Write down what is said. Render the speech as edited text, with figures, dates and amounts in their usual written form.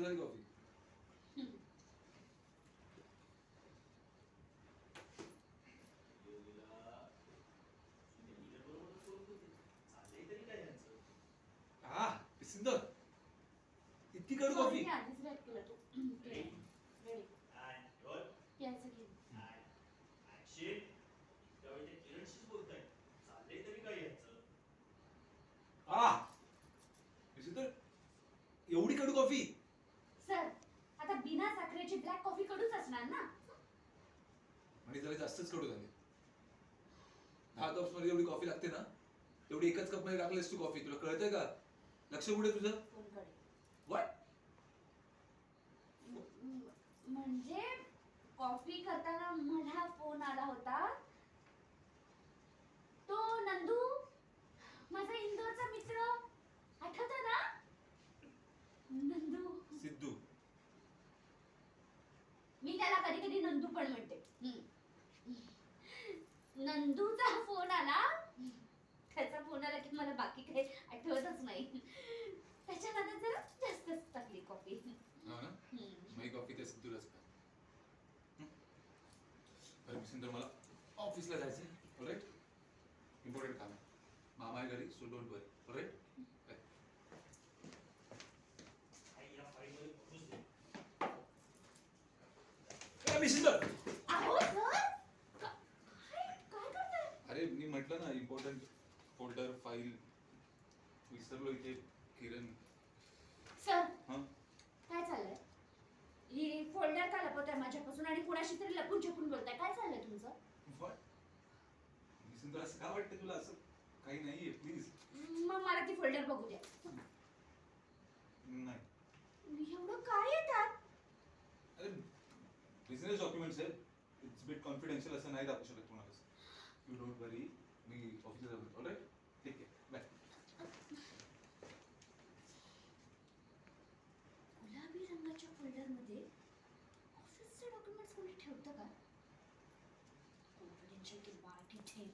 झाली कॉफी? हा सुंदर, इतकी कडू कॉफी? आधीच रेड केलं तू. रेडी यायचं की सुंदर, एवढी कडू कॉफी? सर, आता बिना साखरेची ब्लॅक कॉफी कडूच असणार ना. म्हणजे जरा जास्तच कडू झाली. 10 कप्स मध्ये एवढी कॉफी लागते ना, तेवढी एकच कप मध्ये टाकलेस तू कॉफी. तुला कळतंय का? लक्ष कुठे तुझं? फोनकडे. व्हॉट? म्हणजे कॉफी करताना मला फोन आला होता. तो नंदू, माझा इंदोरचा मित्र, आठवतो ना? नंदू. सिद्धू. मी त्याला कधी कधी नंदू पण म्हणते. नंदूचा फोन आला. त्याचा फोन आला की मला बाकी काही आठवतच नाही. त्याच्या नादात जरा जास्तच टाकली कॉफी. हो ना? मी कॉफी त्या सिद्धूलाच का? बरं सुंदर, मला ऑफिसला जायचंय. ऑलराईट? इम्पॉर्टंट काम आहे. मामा आहे घरी, सो डोंट वरी. ऑलराईट? अहो सर, काय करताय? अरे मी म्हटलं ना, इम्पॉर्टंट फोल्डर फाईल विसरलो इथे. किरण. सर, हा, काय चाललंय? ही फोल्डर का लपवताय माझ्यापासून आणि कुणाशी तरी लपून छपून बोलताय? काय चाललंय तुमचं? सुंदर, असं का वाटतं तुला? असं काही नाहीये, प्लीज. मग मला ती फोल्डर बघू द्या. नाही. एवढं काय येतात? अरे बिझनेस डॉक्युमेंट्स आहेत. इट्स बिट कॉन्फिडेन्शियल, असं नाही दाखवू शकत कोणाला. यू डोंट वरी, मी ऑफिसला जातो. ऑलराईट? ठीक आहे, बाय. गुलाबी रंगाच्या फोल्डरमध्ये ऑफिसचे डॉक्युमेंट्स कोणी ठेवतं का? कॉन्फिडेन्शियल की मराठी ठेव.